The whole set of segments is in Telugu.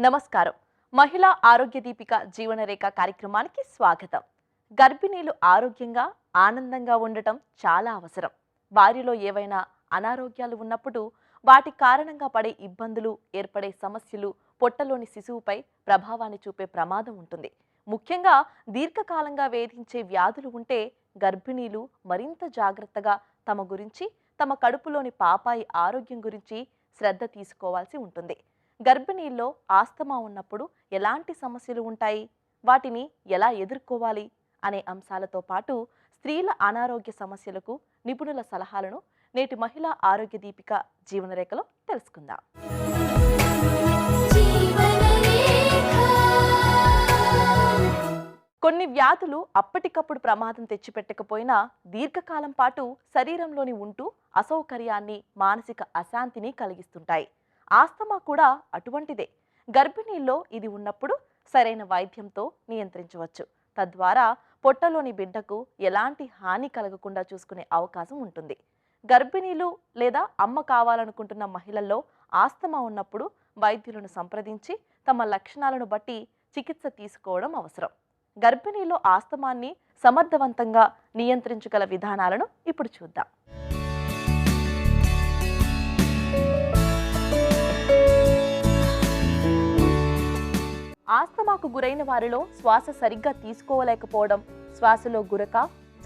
నమస్కారం. మహిళా ఆరోగ్య దీపిక జీవనరేఖ కార్యక్రమానికి స్వాగతం. గర్భిణీలు ఆరోగ్యంగా, ఆనందంగా ఉండటం చాలా అవసరం. వారిలో ఏవైనా అనారోగ్యాలు ఉన్నప్పుడు వాటి కారణంగా పడే ఇబ్బందులు, ఏర్పడే సమస్యలు పొట్టలోని శిశువుపై ప్రభావాన్ని చూపే ప్రమాదం ఉంటుంది. ముఖ్యంగా దీర్ఘకాలంగా వేధించే వ్యాధులు ఉంటే గర్భిణీలు మరింత జాగ్రత్తగా తమ గురించి, తమ కడుపులోని పాపాయి ఆరోగ్యం గురించి శ్రద్ధ తీసుకోవాల్సి ఉంటుంది. గర్భిణీల్లో ఆస్తమా ఉన్నప్పుడు ఎలాంటి సమస్యలు ఉంటాయి, వాటిని ఎలా ఎదుర్కోవాలి అనే అంశాలతో పాటు స్త్రీల అనారోగ్య సమస్యలకు నిపుణుల సలహాలను నేటి మహిళా ఆరోగ్య దీపిక జీవనరేఖలో తెలుసుకుందాం. కొన్ని వ్యాధులు అప్పటికప్పుడు ప్రమాదం తెచ్చిపెట్టకపోయినా దీర్ఘకాలం పాటు శరీరంలోని ఉంటూ అసౌకర్యాన్ని, మానసిక అశాంతిని కలిగిస్తుంటాయి. ఆస్తమా కూడా అటువంటిదే. గర్భిణీల్లో ఇది ఉన్నప్పుడు సరైన వైద్యంతో నియంత్రించవచ్చు. తద్వారా పొట్టలోని బిడ్డకు ఎలాంటి హాని కలగకుండా చూసుకునే అవకాశం ఉంటుంది. గర్భిణీలు లేదా అమ్మ కావాలనుకుంటున్న మహిళల్లో ఆస్తమా ఉన్నప్పుడు వైద్యులను సంప్రదించి తమ లక్షణాలను బట్టి చికిత్స తీసుకోవడం అవసరం. గర్భిణీలో ఆస్తమాన్ని సమర్థవంతంగా నియంత్రించగల విధానాలను ఇప్పుడు చూద్దాం. ఆస్తమాకు గురైన వారిలో శ్వాస సరిగ్గా తీసుకోలేకపోవడం, శ్వాసలో గురక,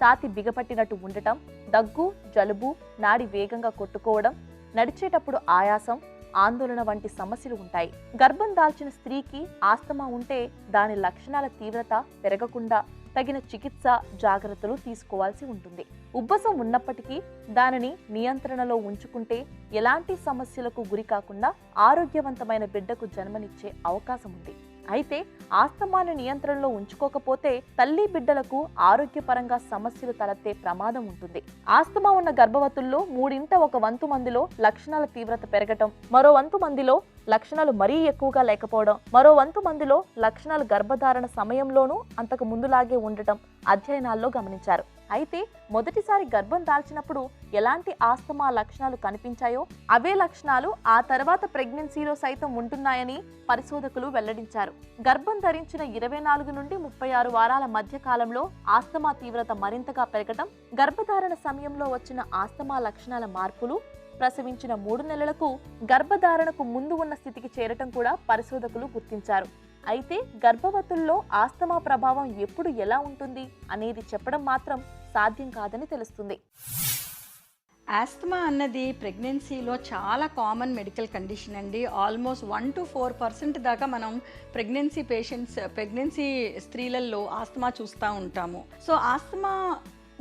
ఛాతి బిగపట్టినట్టు ఉండటం, దగ్గు, జలుబు, నాడి వేగంగా కొట్టుకోవడం, నడిచేటప్పుడు ఆయాసం, ఆందోళన వంటి సమస్యలు ఉంటాయి. గర్భం దాల్చిన స్త్రీకి ఆస్తమా ఉంటే దాని లక్షణాల తీవ్రత పెరగకుండా తగిన చికిత్స, జాగ్రత్తలు తీసుకోవాల్సి ఉంటుంది. ఉబ్బసం ఉన్నప్పటికీ దానిని నియంత్రణలో ఉంచుకుంటే ఎలాంటి సమస్యలకు గురి కాకుండా ఆరోగ్యవంతమైన బిడ్డకు జన్మనిచ్చే అవకాశం ఉంది. అయితే ఆస్తమాను నియంత్రణలో ఉంచుకోకపోతే తల్లి బిడ్డలకు ఆరోగ్యపరంగా సమస్యలు తలెత్తే ప్రమాదం ఉంటుంది. ఆస్తమా ఉన్న గర్భవతుల్లో 1/3 మందిలో లక్షణాల తీవ్రత పెరగటం, మరో వంతు మందిలో లక్షణాలు మరీ ఎక్కువగా లేకపోవడం, మరో వంతు మందిలో లక్షణాలు గర్భధారణ సమయంలోనూ అంతకు ముందులాగే ఉండటం అధ్యయనాల్లో గమనించారు. అయితే మొదటిసారి గర్భం దాల్చినప్పుడు ఎలాంటి ఆస్తమా లక్షణాలు కనిపించాయో అవే లక్షణాలు ఆ తర్వాత ప్రెగ్నెన్సీలో సైతం ఉంటున్నాయని పరిశోధకులు వెల్లడించారు. గర్భం ధరించిన 24 నుండి 36 వారాల మధ్య కాలంలో ఆస్తమా తీవ్రత మరింతగా పెరగటం, గర్భధారణ సమయంలో వచ్చిన ఆస్తమా లక్షణాల మార్పులు ప్రసవించిన 3 నెలలకు గర్భధారణకు ముందు ఉన్న స్థితికి చేరటం కూడా పరిశోధకులు గుర్తించారు. అయితే గర్భవతుల్లో ఆస్తమా ప్రభావం ఎప్పుడు ఎలా ఉంటుంది అనేది చెప్పడం మాత్రం సాధ్యం కాదని తెలుస్తుంది. ఆస్తమా అన్నది ప్రెగ్నెన్సీలో చాలా కామన్ మెడికల్ కండిషన్ అండి. ఆల్మోస్ట్ 1 to 4% దాకా మనం ప్రెగ్నెన్సీ స్త్రీలలో ఆస్తమా చూస్తూ ఉంటాము. సో ఆస్తమా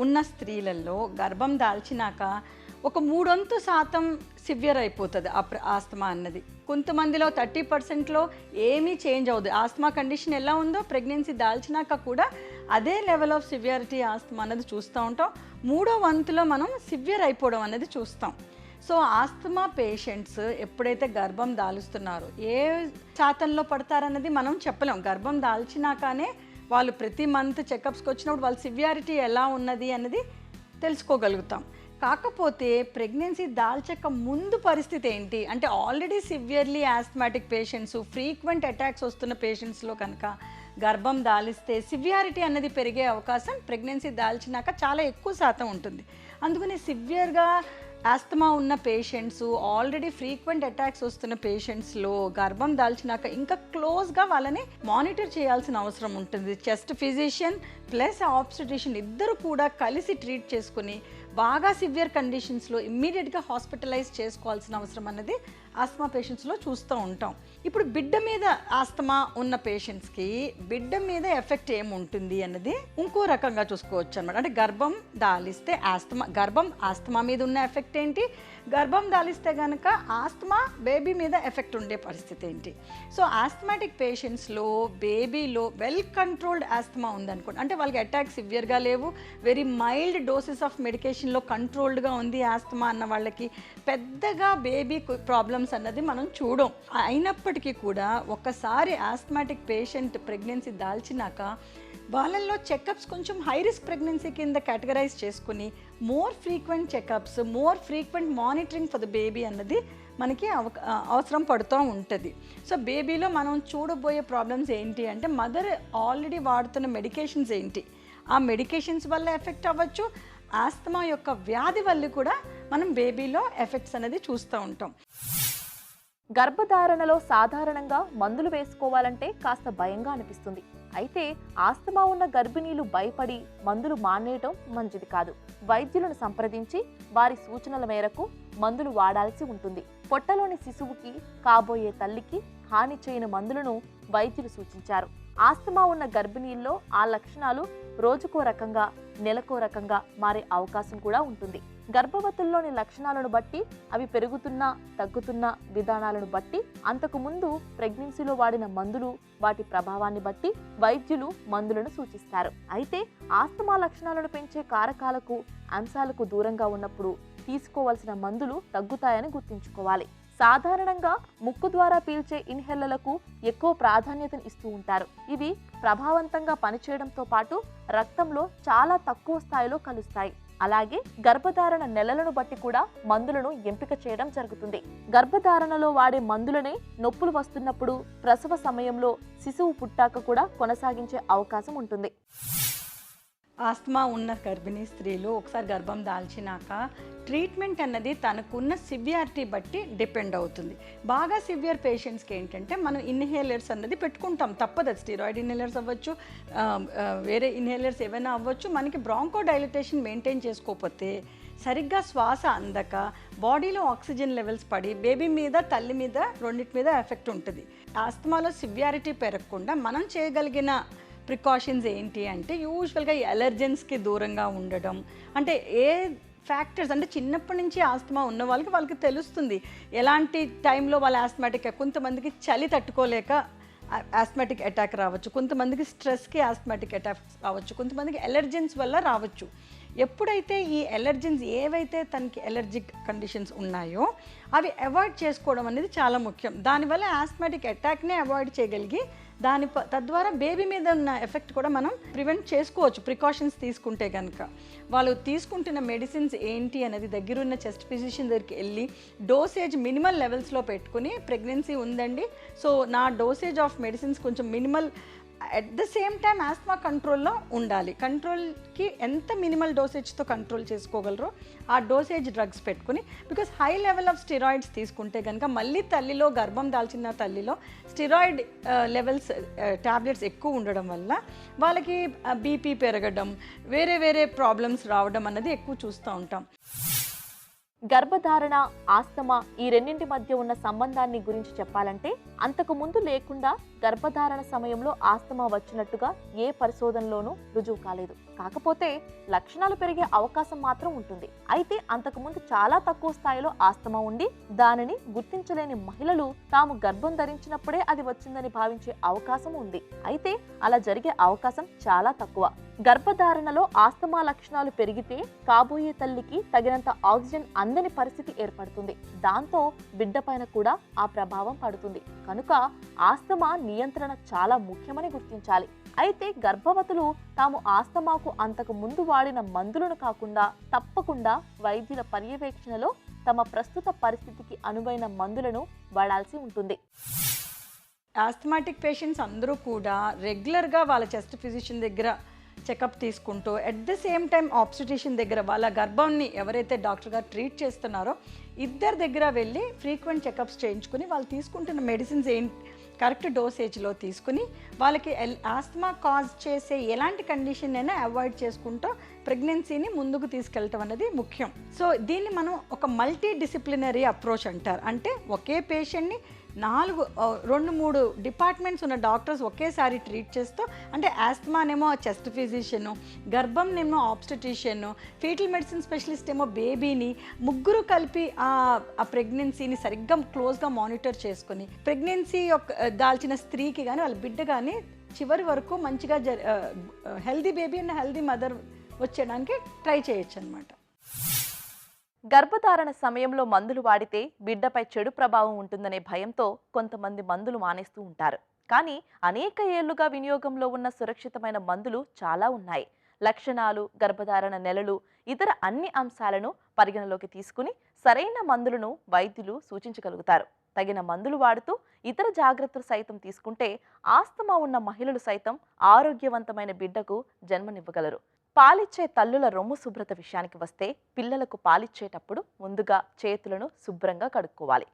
ఉన్న స్త్రీలలో గర్భం దాల్చినాక ఒక 3% సివియర్ అయిపోతుంది ఆస్తమా అన్నది. కొంతమందిలో 30%లో ఏమీ చేంజ్ అవ్వదు. ఆస్తమా కండిషన్ ఎలా ఉందో ప్రెగ్నెన్సీ దాల్చినాక కూడా అదే లెవెల్ ఆఫ్ సివియారిటీ ఆస్తమా అన్నది చూస్తూ ఉంటాం. 3వ వంతులో మనం సివియర్ అయిపోవడం అనేది చూస్తాం. సో ఆస్తమా పేషెంట్స్ ఎప్పుడైతే గర్భం దాలుస్తున్నారో ఏ శాతంలో పడతారన్నది మనం చెప్పలేం. గర్భం దాల్చినాకనే వాళ్ళు ప్రతి మంత్ చెకప్స్కి వచ్చినప్పుడు వాళ్ళ సివియారిటీ ఎలా ఉన్నది అన్నది తెలుసుకోగలుగుతాం. కాకపోతే ప్రెగ్నెన్సీ దాల్చక ముందు పరిస్థితి ఏంటి అంటే already severely asthmatic patients, frequent attacks వస్తున్న పేషెంట్స్లో కనుక గర్భం దాలిస్తే సివియారిటీ అన్నది పెరిగే అవకాశం ప్రెగ్నెన్సీ దాల్చినాక చాలా ఎక్కువ శాతం ఉంటుంది. అందుకని సివియర్గా ఆస్తమా ఉన్న పేషెంట్స్, ఆల్రెడీ ఫ్రీక్వెంట్ అటాక్స్ వస్తున్న పేషెంట్స్లో గర్భం దాల్చినాక ఇంకా క్లోజ్గా వాళ్ళని మానిటర్ చేయాల్సిన అవసరం ఉంటుంది. చెస్ట్ ఫిజిషియన్ ప్లస్ ఆబ్స్టెట్రిషియన్ ఇద్దరు కూడా కలిసి ట్రీట్ చేసుకుని బాగా సివియర్ కండిషన్స్లో ఇమ్మీడియట్గా హాస్పిటలైజ్ చేసుకోవాల్సిన అవసరం అన్నది ఆస్తమా పేషెంట్స్లో చూస్తూ ఉంటాం. ఇప్పుడు బిడ్డ మీద ఆస్తమా ఉన్న పేషెంట్స్కి బిడ్డ మీద ఎఫెక్ట్ ఏముంటుంది అన్నది ఇంకో రకంగా చూసుకోవచ్చు అనమాట. అంటే గర్భం దాలిస్తే ఆస్తమా మీద ఉన్న ఎఫెక్ట్ ఏంటి, గర్భం దాలిస్తే కనుక ఆస్తమా బేబీ మీద ఎఫెక్ట్ ఉండే పరిస్థితి ఏంటి. సో ఆస్థమాటిక్ పేషెంట్స్లో బేబీలో వెల్ కంట్రోల్డ్ ఆస్తమా ఉందనుకోండి, అంటే వాళ్ళకి అటాక్ సివియర్గా లేవు, వెరీ మైల్డ్ డోసెస్ ఆఫ్ మెడికేషన్లో కంట్రోల్డ్గా ఉంది ఆస్తమా అన్న వాళ్ళకి పెద్దగా బేబీ ప్రాబ్లమ్స్ అన్నది మనం చూడం. అయినప్పటికీ కూడా ఒకసారి ఆస్థమాటిక్ పేషెంట్ ప్రెగ్నెన్సీ దాల్చినాక వాళ్ళల్లో చెకప్స్ కొంచెం హై రిస్క్ ప్రెగ్నెన్సీ కింద కేటగరైజ్ చేసుకుని more frequent checkups, more frequent monitoring for the baby అన్నది మనకి అవసరం పడుతూ ఉంటుంది. సో బేబీలో మనం చూడబోయే ప్రాబ్లమ్స్ ఏంటి అంటే మదర్ ఆల్రెడీ వాడుతున్న మెడికేషన్స్ ఏంటి, ఆ మెడికేషన్స్ వల్ల ఎఫెక్ట్ అవ్వచ్చు, ఆస్తమా యొక్క వ్యాధి వల్ల కూడా మనం బేబీలో ఎఫెక్ట్స్ అనేది చూస్తూ ఉంటాం. గర్భధారణలో సాధారణంగా మందులు వేసుకోవాలంటే కాస్త భయంగా అనిపిస్తుంది. అయితే ఆస్తమా ఉన్న గర్భిణీలు భయపడి మందులు మానేయటం మంచిది కాదు. వైద్యులను సంప్రదించి వారి సూచనల మేరకు మందులు వాడాల్సి ఉంటుంది. పొట్టలోని శిశువుకి, కాబోయే తల్లికి హాని చేయని మందులను వైద్యులు సూచించారు. ఆస్తమా ఉన్న గర్భిణీల్లో ఆ లక్షణాలు రోజుకో రకంగా, నెలకో రకంగా మారే అవకాశం కూడా ఉంటుంది. గర్భవతుల్లోని లక్షణాలను బట్టి, అవి పెరుగుతున్న తగ్గుతున్న విధానాలను బట్టి, అంతకు ముందు ప్రెగ్నెన్సీలో వాడిన మందులు, వాటి ప్రభావాన్ని బట్టి వైద్యులు మందులను సూచిస్తారు. అయితే ఆస్తమా లక్షణాలను పెంచే కారకాలకు, అంశాలకు దూరంగా ఉన్నప్పుడు తీసుకోవాల్సిన మందులు తగ్గుతాయని గుర్తుంచుకోవాలి. సాధారణంగా ముక్కు ద్వారా పీల్చే ఇన్హేలర్లకు ఎక్కువ ప్రాధాన్యతను ఇస్తూ ఉంటారు. ఇవి ప్రభావవంతంగా పనిచేయడంతో పాటు రక్తంలో చాలా తక్కువ స్థాయిలో కలుస్తాయి. అలాగే గర్భధారణ నెలలను బట్టి కూడా మందులను ఎంపిక చేయడం జరుగుతుంది. గర్భధారణలో వాడే మందులనే నొప్పులు వస్తున్నప్పుడు, ప్రసవ సమయంలో, శిశువు పుట్టాక కూడా కొనసాగించే అవకాశం ఉంటుంది. ఆస్తమా ఉన్న గర్భిణీ స్త్రీలు ఒకసారి గర్భం దాల్చినాక ట్రీట్మెంట్ అన్నది తనకున్న సివియారిటీ బట్టి డిపెండ్ అవుతుంది. బాగా సివియర్ పేషెంట్స్కి ఏంటంటే మనం ఇన్హేలర్స్ అన్నది పెట్టుకుంటాం, తప్పదు. స్టీరాయిడ్ ఇన్హేలర్స్ అవ్వచ్చు, వేరే ఇన్హేలర్స్ ఏమైనా అవ్వచ్చు. మనకి బ్రాంకో డైలటేషన్ మెయింటైన్ చేసుకోకపోతే, సరిగ్గా శ్వాస అందక, బాడీలో ఆక్సిజన్ లెవెల్స్ పడి బేబీ మీద, తల్లి మీద, రెండింటి మీద ఎఫెక్ట్ ఉంటుంది. ఆస్తమాలో సివియారిటీ పెరగకుండా మనం చేయగలిగిన ప్రికాషన్స్ ఏంటి అంటే యూజువల్గా ఈ అలర్జెన్స్కి దూరంగా ఉండడం. అంటే ఏ ఫ్యాక్టర్స్ అంటే చిన్నప్పటి నుంచి ఆస్తమా ఉన్న వాళ్ళకి తెలుస్తుంది ఎలాంటి టైంలో వాళ్ళ ఆస్మాటిక్. కొంతమందికి చలి తట్టుకోలేక ఆస్మాటిక్ అటాక్ రావచ్చు, కొంతమందికి స్ట్రెస్కి ఆస్మాటిక్ అటాక్స్ రావచ్చు, కొంతమందికి ఎలర్జెన్స్ వల్ల రావచ్చు. ఎప్పుడైతే ఈ ఎలర్జెన్స్ ఏవైతే తనకి ఎలర్జిక్ కండిషన్స్ ఉన్నాయో అవి అవాయిడ్ చేసుకోవడం అనేది చాలా ముఖ్యం. దానివల్ల ఆస్మాటిక్ అటాక్నే అవాయిడ్ చేయగలిగి తద్వారా బేబీ మీద ఉన్న ఎఫెక్ట్ కూడా మనం ప్రివెంట్ చేసుకోవచ్చు ప్రికాషన్స్ తీసుకుంటే కనుక. వాళ్ళు తీసుకుంటున్న మెడిసిన్స్ ఏంటి అనేది దగ్గరున్న చెస్ట్ ఫిజిషియన్ దగ్గరికి వెళ్ళి డోసేజ్ మినిమల్ లెవెల్స్లో పెట్టుకుని, ప్రెగ్నెన్సీ ఉందండి, సో నా డోసేజ్ ఆఫ్ మెడిసిన్స్ కొంచెం minimal, at the same time asthma కంట్రోల్లో ఉండాలి. కంట్రోల్కి ఎంత మినిమల్ డోసేజ్తో కంట్రోల్ చేసుకోగలరో ఆ డోసేజ్ డ్రగ్స్ పెట్టుకుని, because high level of steroids తీసుకుంటే కనుక మళ్ళీ తల్లిలో, గర్భం దాల్చిన తల్లిలో స్టిరాయిడ్ లెవెల్స్ టాబ్లెట్స్ ఎక్కువ ఉండడం వల్ల వాళ్ళకి బీపీ పెరగడం, వేరే ప్రాబ్లమ్స్ రావడం అన్నది ఎక్కువ చూస్తూ ఉంటాం. గర్భధారణ, ఆస్తమా ఈ రెండింటి మధ్య ఉన్న సంబంధాన్ని గురించి చెప్పాలంటే, అంతకు ముందు లేకుండా గర్భధారణ సమయంలో ఆస్తమా వచ్చినట్టుగా ఏ పరిశోధనలోనూ రుజువు కాలేదు. కాకపోతే లక్షణాలు పెరిగే అవకాశం మాత్రం ఉంటుంది. అయితే అంతకుముందు చాలా తక్కువ స్థాయిలో ఆస్తమా ఉండి దానిని గుర్తించలేని మహిళలు తాము గర్భం ధరించినప్పుడే అది వచ్చిందని భావించే అవకాశం ఉంది. అయితే అలా జరిగే అవకాశం చాలా తక్కువ. గర్భధారణలో ఆస్తమా లక్షణాలు పెరిగితే కాబోయే తల్లికి తగినంత ఆక్సిజన్ అందని పరిస్థితి ఏర్పడుతుంది. దాంతో బిడ్డ పైన కూడా ఆ ప్రభావం పడుతుంది. కనుక ఆస్తమా నియంత్రణ చాలా ముఖ్యమని గుర్తించాలి. అయితే గర్భవతులు తాము ఆస్తమాకు అంతకు ముందు వాడిన మందులను కాకుండా తప్పకుండా వైద్యుల పర్యవేక్షణలో తమ ప్రస్తుత పరిస్థితికి అనువైన మందులను వాడాల్సి ఉంటుంది. ఆస్థమాటిక్ పేషెంట్స్ అందరూ కూడా రెగ్యులర్గా వాళ్ళ చెస్ట్ ఫిజిషియన్ దగ్గర చెకప్ తీసుకుంటూ, at the same time obstetrician దగ్గర వాళ్ళ గర్భాన్ని ఎవరైతే డాక్టర్ గారు ట్రీట్ చేస్తున్నారో ఇద్దరి దగ్గర వెళ్ళి ఫ్రీక్వెంట్ చెకప్స్ చేయించుకుని వాళ్ళు తీసుకుంటున్న మెడిసిన్స్ కరెక్ట్ డోసేజ్లో తీసుకుని వాళ్ళకి ఆస్తమా కాజ్ చేసే ఎలాంటి కండిషన్ అయినా అవాయిడ్ చేసుకుంటూ ప్రెగ్నెన్సీని ముందుకు తీసుకెళ్ళటం అనేది ముఖ్యం. సో దీన్ని మనం ఒక మల్టీ డిసిప్లినరీ అప్రోచ్ అంటారు. అంటే ఒకే పేషెంట్ని 2-3 డిపార్ట్మెంట్స్ ఉన్న డాక్టర్స్ ఒకేసారి ట్రీట్ చేస్తూ, అంటే ఆస్తమానేమో చెస్ట్ ఫిజిషియను, గర్భంనేమో ఆబ్స్టెట్రిషియను, ఫీటల్ మెడిసిన్ స్పెషలిస్ట్ ఏమో బేబీని, ముగ్గురు కలిపి ఆ ప్రెగ్నెన్సీని సరిగ్గా క్లోజ్గా మానిటర్ చేసుకుని ప్రెగ్నెన్సీ దాల్చిన స్త్రీకి కానీ వాళ్ళ బిడ్డ కానీ చివరి వరకు మంచిగా healthy baby and healthy mother వచ్చేయడానికి ట్రై చేయొచ్చు అనమాట. గర్భధారణ సమయంలో మందులు వాడితే బిడ్డపై చెడు ప్రభావం ఉంటుందనే భయంతో కొంతమంది మందులు మానేస్తూ ఉంటారు. కానీ అనేక ఏళ్లుగా వినియోగంలో ఉన్న సురక్షితమైన మందులు చాలా ఉన్నాయి. లక్షణాలు, గర్భధారణ నెలలు, ఇతర అన్ని అంశాలను పరిగణలోకి తీసుకుని సరైన మందులను వైద్యులు సూచించగలుగుతారు. తగిన మందులు వాడుతూ ఇతర జాగ్రత్తలు సైతం తీసుకుంటే ఆస్తమా ఉన్న మహిళలు సైతం ఆరోగ్యవంతమైన బిడ్డకు జన్మనివ్వగలరు. పాలిచ్చే తల్లుల రొమ్ము శుభ్రత విషయానికి వస్తే పిల్లలకు పాలిచ్చేటప్పుడు ముందుగా చేతులను శుభ్రంగా కడుక్కోవాలి.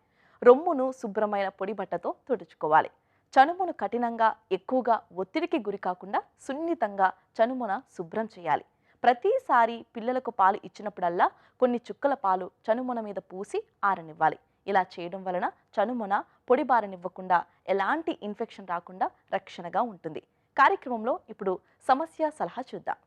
రొమ్మును శుభ్రమైన పొడి బట్టతో తుడుచుకోవాలి. చనుమును కఠినంగా ఎక్కువగా ఒత్తిడికి గురి కాకుండా సున్నితంగా చనుమున శుభ్రం చేయాలి. ప్రతిసారి పిల్లలకు పాలు ఇచ్చినప్పుడల్లా కొన్ని చుక్కల పాలు చనుమున మీద పూసి ఆరనివ్వాలి. ఇలా చేయడం వలన చనుమున పొడి బారనివ్వకుండా ఎలాంటి ఇన్ఫెక్షన్ రాకుండా రక్షణగా ఉంటుంది. కార్యక్రమంలో ఇప్పుడు సమస్య సలహా చూద్దాం.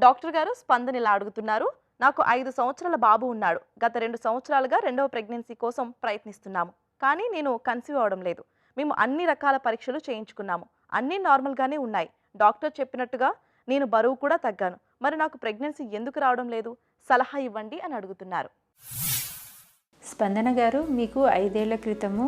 డాక్టర్ గారు, స్పందన ఇలా అడుగుతున్నారు. నాకు 5 సంవత్సరాల బాబు ఉన్నాడు. గత 2 సంవత్సరాలుగా రెండవ ప్రెగ్నెన్సీ కోసం ప్రయత్నిస్తున్నాము. కానీ నేను కన్సీవ్ అవడం లేదు. మేము అన్ని రకాల పరీక్షలు చేయించుకున్నాము. అన్నీ నార్మల్గానే ఉన్నాయి. డాక్టర్ చెప్పినట్టుగా నేను బరువు కూడా తగ్గాను. మరి నాకు ప్రెగ్నెన్సీ ఎందుకు రావడం లేదు? సలహా ఇవ్వండి అని అడుగుతున్నారు. స్పందన గారు, మీకు 5 ఏళ్ల క్రితము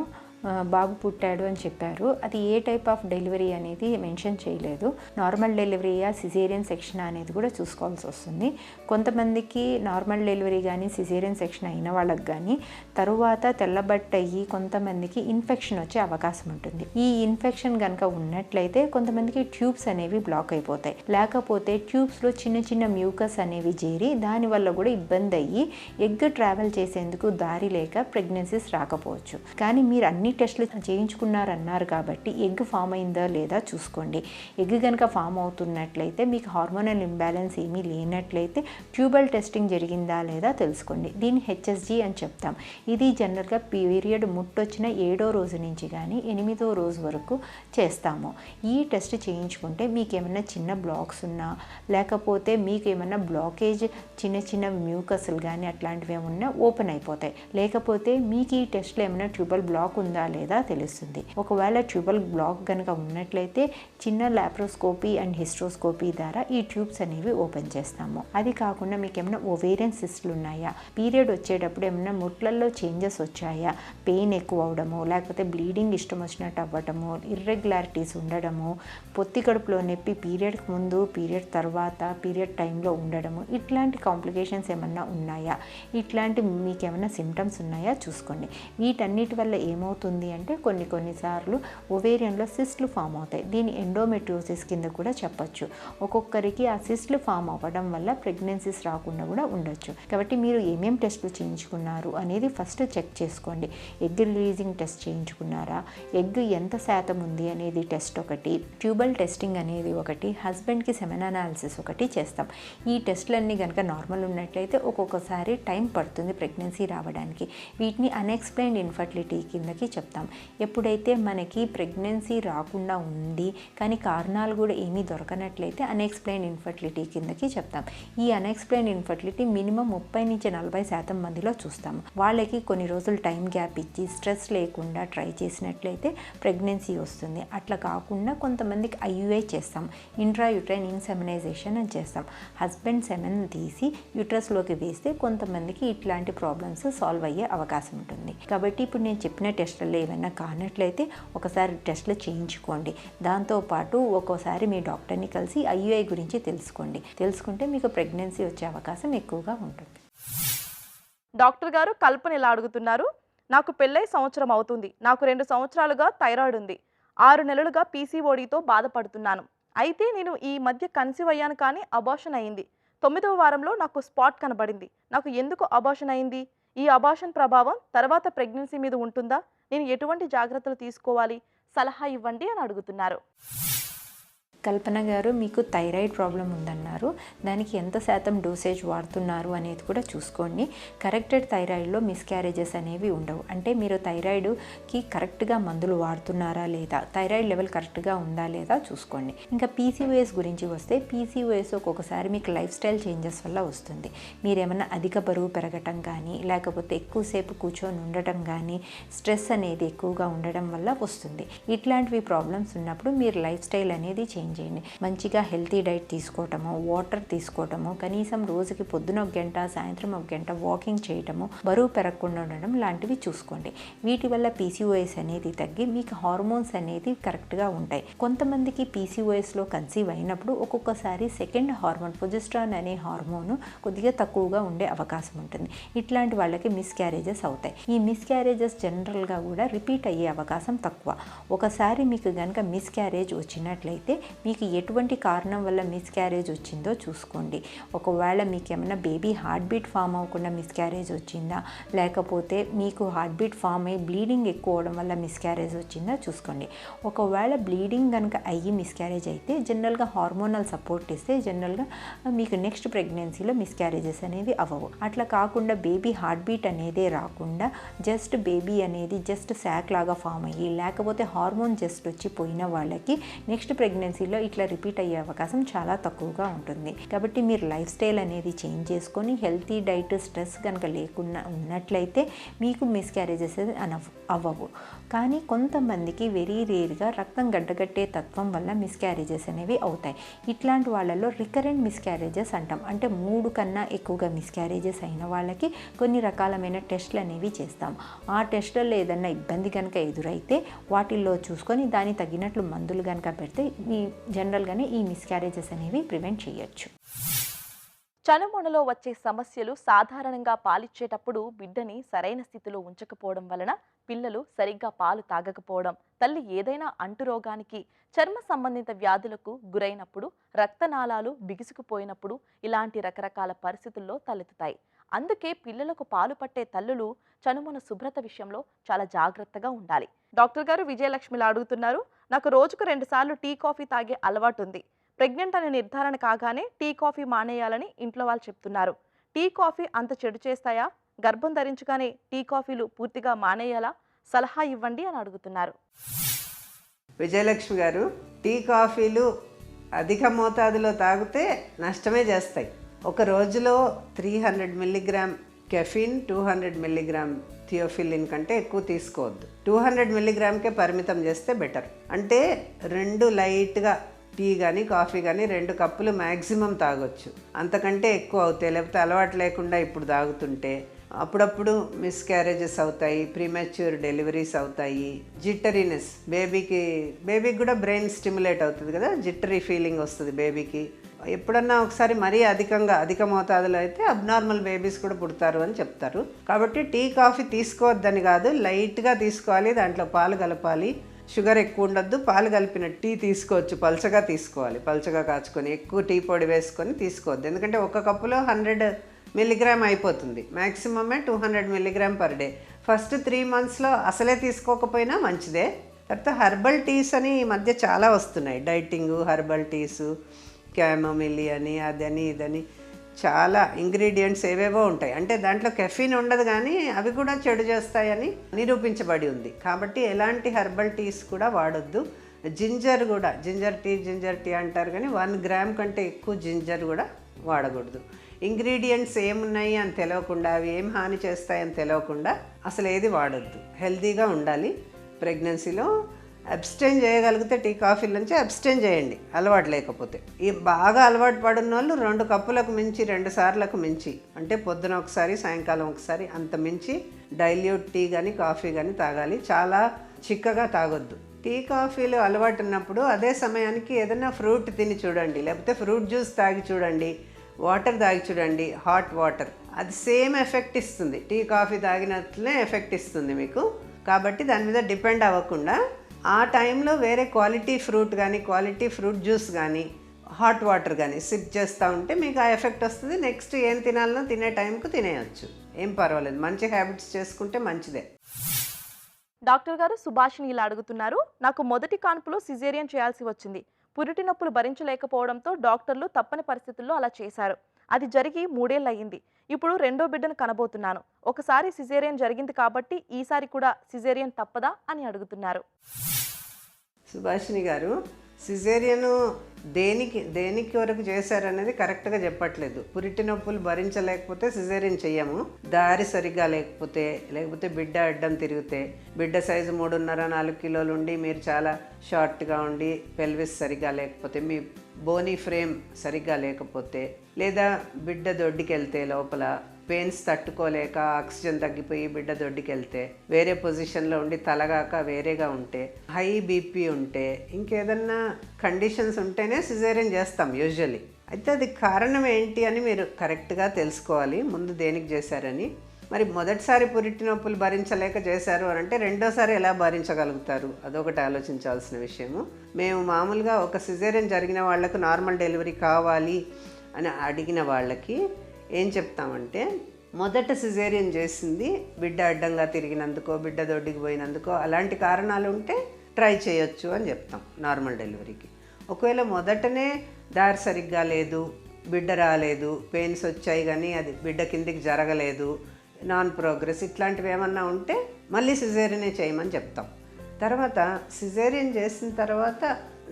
బాబు పుట్టాడు అని చెప్పారు. అది ఏ టైప్ ఆఫ్ డెలివరీ అనేది మెన్షన్ చేయలేదు. నార్మల్ డెలివరీయా, సిజేరియన్ సెక్షన్ అనేది కూడా చూసుకోవాల్సి వస్తుంది. కొంతమందికి నార్మల్ డెలివరీ కానీ సిజేరియన్ సెక్షన్ అయిన వాళ్ళకి కానీ తరువాత తెల్లబట్టయ్యి కొంతమందికి ఇన్ఫెక్షన్ వచ్చే అవకాశం ఉంటుంది. ఈ ఇన్ఫెక్షన్ కనుక ఉన్నట్లయితే కొంతమందికి ట్యూబ్స్ అనేవి బ్లాక్ అయిపోతాయి. లేకపోతే ట్యూబ్స్లో చిన్న చిన్న మ్యూకస్ అనేవి చేరి దానివల్ల కూడా ఇబ్బంది అయ్యి ఎగ్ ట్రావెల్ చేసేందుకు దారి లేక ప్రెగ్నెన్సీస్ రాకపోవచ్చు. కానీ మీరు అన్ని టెస్టులు చేయించుకున్నారన్నారు కాబట్టి ఎగ్ ఫామ్ అయిందా లేదా చూసుకోండి. ఎగ్ కనుక ఫామ్ అవుతున్నట్లయితే మీకు హార్మోనల్ ఇంబ్యాలెన్స్ ఏమీ లేనట్లయితే ట్యూబల్ టెస్టింగ్ జరిగిందా లేదా తెలుసుకోండి. దీన్ని హెచ్ఎస్జీ అని చెప్తాం. ఇది జనరల్గా పీరియడ్ ముట్టొచ్చిన 7వ రోజు నుంచి కానీ 8వ రోజు వరకు చేస్తాము. ఈ టెస్ట్ చేయించుకుంటే మీకు ఏమైనా చిన్న బ్లాక్స్ ఉన్నా, లేకపోతే మీకు ఏమైనా బ్లాకేజ్ చిన్న చిన్న మ్యూకస్లు కానీ అట్లాంటివి ఏమన్నా ఓపెన్ అయిపోతాయి. లేకపోతే మీకు ఈ టెస్ట్లో ఏమైనా ట్యూబల్ బ్లాక్ ఉందా లేదా తెలుస్తుంది. ఒకవేళ ట్యూబల్ బ్లాక్ కనుక ఉన్నట్లయితే చిన్న లాప్రోస్కోపీ అండ్ హిస్ట్రోస్కోపీ ద్వారా ఈ ట్యూబ్స్ అనేవి ఓపెన్ చేస్తాము. అది కాకుండా మీకు ఏమైనా ఓవేరియన్ సిస్ట్లు ఉన్నాయా, పీరియడ్ వచ్చేటప్పుడు ఏమైనా ముట్లల్లో చేంజెస్ వచ్చాయా, పెయిన్ ఎక్కువ అవడము, లేకపోతే బ్లీడింగ్ ఇష్టం వచ్చినట్టు అవ్వడము, ఇర్రెగ్యులారిటీస్ ఉండడము, పొత్తి కడుపులో నొప్పి పీరియడ్కి ముందు, పీరియడ్ తర్వాత, పీరియడ్ టైంలో ఉండడము, ఇట్లాంటి కాంప్లికేషన్స్ ఏమన్నా ఉన్నాయా, ఇట్లాంటి మీకు ఏమైనా సిమ్టమ్స్ ఉన్నాయా చూసుకోండి. వీటన్నిటి వల్ల ఏమవుతుంది అంటే కొన్నిసార్లు ఓవేరియన్లో సిస్ట్లు ఫామ్ అవుతాయి. దీని ఎండోమెట్రియోసిస్ కింద కూడా చెప్పచ్చు. ఒక్కొక్కరికి ఆ సిస్ట్లు ఫామ్ అవ్వడం వల్ల ప్రెగ్నెన్సీస్ రాకుండా కూడా ఉండొచ్చు. కాబట్టి మీరు ఏమేం టెస్టులు చేయించుకున్నారు అనేది ఫస్ట్ చెక్ చేసుకోండి. ఎగ్ రిలీజింగ్ టెస్ట్ చేయించుకున్నారా, ఎగ్ ఎంత శాతం ఉంది అనేది టెస్ట్ ఒకటి, ట్యూబల్ టెస్టింగ్ అనేది ఒకటి, హస్బెండ్కి సెమెన్ అనాలిసిస్ ఒకటి చేస్తాం. ఈ టెస్టులన్నీ కనుక నార్మల్ ఉన్నట్లయితే ఒక్కొక్కసారి టైం పడుతుంది ప్రెగ్నెన్సీ రావడానికి. వీటిని అన్ఎక్స్ప్లెయిన్డ్ ఇన్ఫర్టిలిటీ కిందకి చెప్తాం. ఎప్పుడైతే మనకి ప్రెగ్నెన్సీ రాకుండా ఉంది కానీ కారణాలు కూడా ఏమీ దొరకనట్లయితే అన్ఎక్స్ప్లెయిన్డ్ ఇన్ఫర్టిలిటీ కిందకి చెప్తాం. ఈ అన్ఎక్స్ప్లెయిన్డ్ ఇన్ఫర్టిలిటీ మినిమం 30-40% మందిలో చూస్తాము. వాళ్ళకి కొన్ని రోజులు టైం గ్యాప్ ఇచ్చి స్ట్రెస్ లేకుండా ట్రై చేసినట్లయితే ప్రెగ్నెన్సీ వస్తుంది. అట్లా కాకుండా కొంతమందికి ఐయుఐ చేస్తాం, ఇంట్రా యూట్రైన్ ఇన్సెమినైజేషన్ అని చేస్తాం. హస్బెండ్ సెమెన్ తీసి యూట్రస్లోకి వేస్తే కొంతమందికి ఇట్లాంటి ప్రాబ్లమ్స్ సాల్వ్ అయ్యే అవకాశం ఉంటుంది. కాబట్టి ఇప్పుడు నేను చెప్పిన టెస్టుల్లో ఏమైనా కానట్లయితే ఒకసారి టెస్టులు చేయించుకోండి. దాంతోపాటు ఒక్కోసారి మీ డాక్టర్ని కలిసి ఐయుఐ గురించి తెలుసుకుంటే మీకు ప్రెగ్నెన్సీ వచ్చే అవకాశం ఎక్కువగా ఉంటుంది. డాక్టర్ గారు, కల్పన ఇలా అడుగుతున్నారు. నాకు పెళ్ళై సంవత్సరం అవుతుంది. నాకు 2 సంవత్సరాలుగా థైరాయిడ్ ఉంది. 6 నెలలుగా పీసీఓడితో బాధపడుతున్నాను. అయితే నేను ఈ మధ్య కన్సీవ్ అయ్యాను కానీ అబార్షన్ అయింది. 9వ వారంలో నాకు స్పాట్ కనబడింది. నాకు ఎందుకు అబార్షన్ అయింది? ఈ అబార్షన్ ప్రభావం తర్వాత ప్రెగ్నెన్సీ మీద ఉంటుందా? నేను ఎటువంటి జాగ్రత్తలు తీసుకోవాలి? సలహా ఇవ్వండి అని అడుగుతున్నారు. కల్పన గారు, మీకు థైరాయిడ్ ప్రాబ్లం ఉందన్నారు. దానికి ఎంత శాతం డోసేజ్ వాడుతున్నారు అనేది కూడా చూసుకోండి. కరెక్టెడ్ థైరాయిడ్లో మిస్క్యారేజెస్ అనేవి ఉండవు. అంటే మీరు థైరాయిడ్కి కరెక్ట్గా మందులు వాడుతున్నారా లేదా, థైరాయిడ్ లెవెల్ కరెక్ట్గా ఉందా లేదా చూసుకోండి. ఇంకా పీసీఓఎస్ గురించి వస్తే, పీసీఓఎస్ ఒక్కొక్కసారి మీకు లైఫ్ స్టైల్ చేంజెస్ వల్ల వస్తుంది. మీరేమన్నా అధిక బరువు పెరగటం కానీ, లేకపోతే ఎక్కువసేపు కూర్చొని ఉండటం కానీ, స్ట్రెస్ అనేది ఎక్కువగా ఉండడం వల్ల వస్తుంది. ఇట్లాంటివి ప్రాబ్లమ్స్ ఉన్నప్పుడు మీరు లైఫ్ స్టైల్ అనేది చేంజ్ చేయండి. మంచిగా హెల్తీ డైట్ తీసుకోవటము, వాటర్ తీసుకోవటము, కనీసం రోజుకి పొద్దున 1 గంట సాయంత్రం 1 గంట వాకింగ్ చేయటము, బరువు పెరగకుండా ఉండడం లాంటివి చూసుకోండి. వీటి వల్ల పీసీఓఎస్ అనేది తగ్గి మీకు హార్మోన్స్ అనేది కరెక్ట్గా ఉంటాయి. కొంతమందికి పీసీఓఎస్లో కన్సీవ్ అయినప్పుడు ఒక్కొక్కసారి సెకండ్ హార్మోన్ ప్రొజెస్ట్రాన్ అనే హార్మోన్ కొద్దిగా తక్కువగా ఉండే అవకాశం ఉంటుంది. ఇట్లాంటి వాళ్ళకి మిస్క్యారేజెస్ అవుతాయి. ఈ మిస్క్యారేజెస్ జనరల్గా కూడా రిపీట్ అయ్యే అవకాశం తక్కువ. ఒకసారి మీకు కనుక మిస్క్యారేజ్ వచ్చినట్లయితే మీకు ఎటువంటి కారణం వల్ల మిస్క్యారేజ్ వచ్చిందో చూసుకోండి. ఒకవేళ మీకు ఏమైనా బేబీ హార్ట్ బీట్ ఫామ్ అవ్వకుండా మిస్క్యారేజ్ వచ్చిందా, లేకపోతే మీకు హార్ట్ బీట్ ఫామ్ అయ్యి బ్లీడింగ్ ఎక్కువ అవడం వల్ల మిస్క్యారేజ్ వచ్చిందా చూసుకోండి. ఒకవేళ బ్లీడింగ్ కనుక అయ్యి మిస్క్యారేజ్ అయితే జనరల్గా హార్మోనల్ సపోర్ట్ ఇస్తే జనరల్గా మీకు నెక్స్ట్ ప్రెగ్నెన్సీలో మిస్క్యారేజెస్ అనేది అవ్వవు. అట్లా కాకుండా బేబీ హార్ట్ బీట్ అనేదే రాకుండా జస్ట్ బేబీ అనేది జస్ట్ శాక్ లాగా ఫామ్ అయ్యి లేకపోతే హార్మోన్ జస్ట్ వచ్చి పోయిన వాళ్ళకి నెక్స్ట్ ప్రెగ్నెన్సీలో ఇట్లా రిపీట్ అయ్యే అవకాశం చాలా తక్కువగా ఉంటుంది. కాబట్టి మీరు లైఫ్ స్టైల్ అనేది చేంజ్ చేసుకొని హెల్తీ డైట్, స్ట్రెస్ కనుక లేకుండా ఉన్నట్లయితే మీకు మిస్క్యారేజెస్ అవ్వవు. కానీ కొంతమందికి వెరీ రేర్గా రక్తం గడ్డగట్టే తత్వం వల్ల మిస్క్యారేజెస్ అనేవి అవుతాయి. ఇట్లాంటి వాళ్ళలో రికరెంట్ మిస్క్యారేజెస్ అంటాం. అంటే 3 కన్నా ఎక్కువగా మిస్క్యారేజెస్ అయిన వాళ్ళకి కొన్ని రకాలమైన టెస్టులు అనేవి చేస్తాం. ఆ టెస్టుల్లో ఏదన్నా ఇబ్బంది కనుక ఎదురైతే వాటిల్లో చూసుకొని దానికి తగినట్లు మందులు కనుక పెడితే ఈ జనరల్గానే ఈ మిస్క్యారేజెస్ అనేవి ప్రివెంట్ చేయొచ్చు. చనుమొనలో వచ్చే సమస్యలు సాధారణంగా పాలిచ్చేటప్పుడు బిడ్డని సరైన స్థితిలో ఉంచకపోవడం వలన పిల్లలు సరిగ్గా పాలు తాగకపోవడం, తల్లి ఏదైనా అంటురోగానికి, చర్మ సంబంధిత వ్యాధులకు గురైనప్పుడు, రక్తనాళాలు బిగుసుకుపోయినప్పుడు ఇలాంటి రకరకాల పరిస్థితుల్లో తలెత్తుతాయి. అందుకే పిల్లలకు పాలు పట్టే తల్లులు చనుమొన శుభ్రత విషయంలో చాలా జాగ్రత్తగా ఉండాలి. డాక్టర్ గారు విజయలక్ష్మిలా అడుగుతున్నారు, నాకు రోజుకు 2 సార్లు టీ కాఫీ తాగే అలవాటు ఉంది. ప్రెగ్నెంట్ అనే నిర్ధారణ కాగానే టీ కాఫీ మానేయాలని ఇంట్లో వాళ్ళు చెప్తున్నారు. టీ కాఫీ అంత చెడు చేస్తాయా? గర్భం ధరించగానే టీ కాఫీలు పూర్తిగా మానేయాలా? సలహా ఇవ్వండి అని అడుగుతున్నారు. విజయలక్ష్మి గారు, టీ కాఫీలు అధిక మోతాదులో తాగితే నష్టమే చేస్తాయి. ఒక రోజులో 300 మిల్లీగ్రామ్ కెఫిన్, 200 మిల్లీగ్రామ్ థియోఫిలిన్ కంటే ఎక్కువ తీసుకోవద్దు. 200 మిల్లీగ్రామ్కే పరిమితం చేస్తే బెటర్. అంటే 2 లైట్గా టీ కానీ కాఫీ కానీ 2 కప్పులు మ్యాక్సిమం తాగొచ్చు. అంతకంటే ఎక్కువ అవుతాయి. లేకపోతే అలవాటు లేకుండా ఇప్పుడు తాగుతుంటే అప్పుడప్పుడు మిస్క్యారేజెస్ అవుతాయి, ప్రీమెచ్యూర్ డెలివరీస్ అవుతాయి, జిట్టరీనెస్, బేబీకి కూడా బ్రెయిన్ స్టిమ్యులేట్ అవుతుంది కదా, జిట్టరీ ఫీలింగ్ వస్తుంది బేబీకి. ఎప్పుడన్నా ఒకసారి మరీ అధిక మోతాదులో అయితే అబ్నార్మల్ బేబీస్ కూడా పుడతారు అని చెప్తారు. కాబట్టి టీ కాఫీ తీసుకోవద్దని కాదు, లైట్గా తీసుకోవాలి, దాంట్లో పాలు కలపాలి, షుగర్ ఎక్కువ ఉండొద్దు. పాలు కలిపిన టీ తీసుకోవచ్చు, పల్చగా తీసుకోవాలి, పల్చగా కాచుకొని ఎక్కువ టీ పొడి వేసుకొని తీసుకోవద్దు. ఎందుకంటే 1 కప్పులో 100 మిల్లీగ్రామ్ అయిపోతుంది, మ్యాక్సిమమే 200 మిల్లీగ్రామ్ పర్ డే. ఫస్ట్ 3 మంత్స్లో అసలే తీసుకోకపోయినా మంచిదే. తర్వాత హెర్బల్ టీస్ అని ఈ మధ్య చాలా వస్తున్నాయి, డైటింగ్ హెర్బల్ టీసు, క్యామోమిల్ అని అదని ఇదని చాలా ఇంగ్రీడియంట్స్ ఏవేవో ఉంటాయి. అంటే దాంట్లో కెఫీన్ ఉండదు కానీ అవి కూడా చెడు చేస్తాయని నిరూపించబడి ఉంది. కాబట్టి ఎలాంటి హెర్బల్ టీస్ కూడా వాడొద్దు. జింజర్ టీ అంటారు కానీ 1 గ్రామ్ కంటే ఎక్కువ జింజర్ కూడా వాడకూడదు. ఇంగ్రీడియంట్స్ ఏమున్నాయి అని తెలియకుండా, అవి ఏం హాని చేస్తాయని తెలియకుండా అసలు ఏది వాడొద్దు. హెల్తీగా ఉండాలి. ప్రెగ్నెన్సీలో అబ్స్టైన్ చేయగలిగితే టీ కాఫీల నుంచి అబ్స్టైన్ చేయండి, అలవాటు లేకపోతే. ఈ బాగా అలవాటు పడిన వాళ్ళు 2 కప్పులకు మించి 2 సార్లకు మించి, అంటే పొద్దున ఒకసారి సాయంకాలం ఒకసారి, అంత మించి డైల్యూట్ టీ కానీ కాఫీ కానీ తాగాలి. చాలా చిక్కగా తాగొద్దు. టీ కాఫీలు అలవాటు ఉన్నప్పుడు అదే సమయానికి ఏదైనా ఫ్రూట్ తిని చూడండి, లేకపోతే ఫ్రూట్ జ్యూస్ తాగి చూడండి, వాటర్ తాగి చూడండి, హాట్ వాటర్. అది సేమ్ ఎఫెక్ట్ ఇస్తుంది, టీ కాఫీ తాగినట్లే ఎఫెక్ట్ ఇస్తుంది మీకు. కాబట్టి దాని మీద డిపెండ్ అవ్వకుండా ఆ టైంలో వేరే క్వాలిటీ ఫ్రూట్ కానీ క్వాలిటీ ఫ్రూట్ జ్యూస్ కానీ హాట్ వాటర్ కానీ సిప్ చేస్తూ ఉంటే మీకు ఆ ఎఫెక్ట్ వస్తుంది. నెక్స్ట్ ఏం తినాలనో తినే టైంకు తినేయచ్చు, ఏం పర్వాలేదు. మంచి హ్యాబిట్స్ చేసుకుంటే మంచిదే. డాక్టర్ గారు, సుభాషిణి ఇలా అడుగుతున్నారు, నాకు మొదటి కాన్పులో సిజేరియన్ చేయాల్సి వచ్చింది. పురిటి నొప్పులు భరించలేకపోవడంతో డాక్టర్లు తప్పని పరిస్థితుల్లో అలా చేశారు. అది జరిగి 3 ఏళ్ళు అయ్యింది. ఇప్పుడు 2వ బిడ్డను కనబోతున్నాను. ఒకసారి సిజేరియన్ జరిగింది కాబట్టి ఈసారి కూడా సిజేరియన్ తప్పదా అని అడుగుతున్నారు. సుభాషిణి గారు, సిజేరియను దేనికి వరకు చేశారనేది కరెక్ట్గా చెప్పట్లేదు. పురిటి నొప్పులు భరించలేకపోతే సిజేరియన్ చెయ్యము, దారి సరిగ్గా లేకపోతే బిడ్డ అడ్డం తిరిగితే, బిడ్డ సైజు 3.5-4 కిలోలు ఉండి మీరు చాలా షార్ట్గా ఉండి పెల్విస్ సరిగ్గా లేకపోతే, మీ బోనీ ఫ్రేమ్ సరిగ్గా లేకపోతే, లేదా బిడ్డ దొడ్డికెళ్తే లోపల పెయిన్స్ తట్టుకోలేక ఆక్సిజన్ తగ్గిపోయి బిడ్డ దొడ్డికెళ్తే, వేరే పొజిషన్లో ఉండి తలగాక వేరేగా ఉంటే, హై బీపీ ఉంటే, ఇంకేదన్నా కండిషన్స్ ఉంటేనే సిజేరియన్ చేస్తాం యూజువల్లీ. అయితే అది కారణం ఏంటి అని మీరు కరెక్ట్గా తెలుసుకోవాలి, ముందు దేనికి చేశారని. మరి మొదటిసారి పురిటి నొప్పులు భరించలేక చేశారు అని అంటే రెండోసారి ఎలా భరించగలుగుతారు, అదొకటి ఆలోచించాల్సిన విషయము. మేము మామూలుగా ఒక సిజేరియన్ జరిగిన వాళ్లకు నార్మల్ డెలివరీ కావాలి అని అడిగిన వాళ్ళకి ఏం చెప్తామంటే, మొదట సిజేరియన్ చేసింది బిడ్డ అడ్డంగా తిరిగినందుకో, బిడ్డ దొడ్డికి పోయినందుకో, అలాంటి కారణాలు ఉంటే ట్రై చేయొచ్చు అని చెప్తాం నార్మల్ డెలివరీకి. ఒకవేళ మొదటనే దారి సరిగ్గా లేదు, బిడ్డ రాలేదు, పెయిన్స్ వచ్చాయి కానీ అది బిడ్డ కిందికి జరగలేదు, నాన్ ప్రోగ్రెస్, ఇట్లాంటివి ఏమన్నా ఉంటే మళ్ళీ సిజేరియనే చేయమని చెప్తాం. తర్వాత సిజేరియన్ చేసిన తర్వాత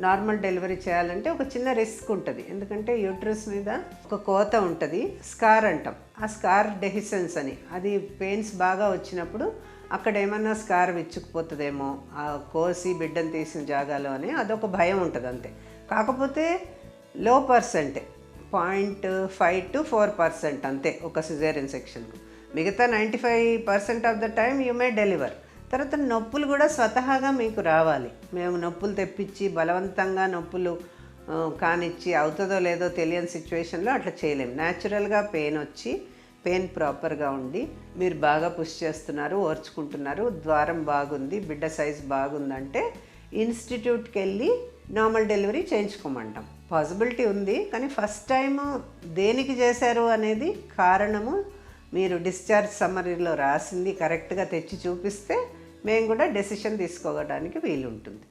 నార్మల్ డెలివరీ చేయాలంటే ఒక చిన్న రిస్క్ ఉంటుంది. ఎందుకంటే యూట్రస్ మీద ఒక కోత ఉంటుంది, స్కార్ అంటాం. ఆ స్కార్ డెహిసెన్స్ అని, అది పెయిన్స్ బాగా వచ్చినప్పుడు అక్కడ ఏమన్నా స్కార్ విచ్చుకుపోతుందేమో ఆ కోసి బిడ్డను తీసిన జాగాలో అని అదొక భయం ఉంటుంది అంతే. కాకపోతే లో పర్సెంటే, 0.5 to 4% అంతే ఒక సిజేరియన్ సెక్షన్కు. మిగతా 95% of the time you may deliver. తర్వాత నొప్పులు కూడా స్వతహాగా మీకు రావాలి. మేము నొప్పులు తెప్పించి బలవంతంగా నొప్పులు కానిచ్చి అవుతుందో లేదో తెలియని సిచ్యువేషన్లో అట్లా చేయలేము. న్యాచురల్గా పెయిన్ వచ్చి, పెయిన్ ప్రాపర్గా ఉండి, మీరు బాగా పుష్ చేస్తున్నారు, ఓర్చుకుంటున్నారు, ద్వారం బాగుంది, బిడ్డ సైజ్ బాగుందంటే ఇన్స్టిట్యూట్కి వెళ్ళి నార్మల్ డెలివరీ చేయించుకోమంటాం. పాసిబిలిటీ ఉంది, కానీ ఫస్ట్ టైము దేనికి చేశారు అనేది కారణము మీరు డిశ్చార్జ్ సమ్మరీలో రాసింది కరెక్ట్గా తెచ్చి చూపిస్తే మేము కూడా డెసిషన్ తీసుకోవడానికి వీలుంటుంది.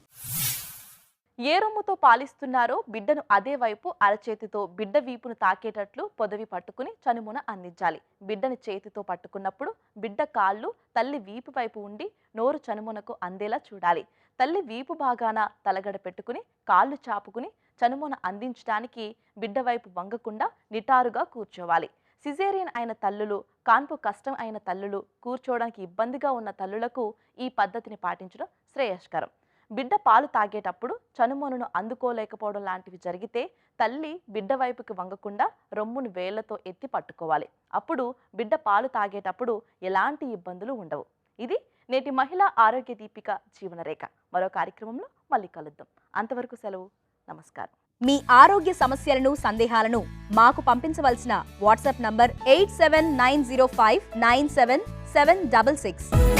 ఏ రొమ్ముతో పాలిస్తున్నారో బిడ్డను అదే వైపు అరచేతితో బిడ్డ వీపును తాకేటట్లు పొదవి పట్టుకుని చనుమున అందించాలి. బిడ్డని చేతితో పట్టుకున్నప్పుడు బిడ్డ కాళ్ళు తల్లి వీపు వైపు ఉండి నోరు చనుమునకు అందేలా చూడాలి. తల్లి వీపు భాగాన తలగడ పెట్టుకుని కాళ్ళు చాపుకుని చనుమున అందించడానికి బిడ్డ వైపు వంగకుండా నిటారుగా కూర్చోవాలి. సిజేరియన్ అయిన తల్లులు, కాన్పు కష్టం అయిన తల్లులు, కూర్చోవడానికి ఇబ్బందిగా ఉన్న తల్లులకు ఈ పద్ధతిని పాటించడం శ్రేయస్కరం. బిడ్డ పాలు తాగేటప్పుడు చనుమొనను అందుకోలేకపోవడం లాంటివి జరిగితే తల్లి బిడ్డ వైపుకి వంగకుండా రొమ్మును వేళ్లతో ఎత్తి పట్టుకోవాలి. అప్పుడు బిడ్డ పాలు తాగేటప్పుడు ఎలాంటి ఇబ్బందులు ఉండవు. ఇది నేటి మహిళా ఆరోగ్య దీపిక జీవనరేఖ. మరో కార్యక్రమంలో మళ్ళీ కలుద్దాం. అంతవరకు సెలవు. నమస్కారం. మీ ఆరోగ్య సమస్యలను, సందేహాలను మాకు పంపించవలసిన వాట్సాప్ నంబర్ 8790597766.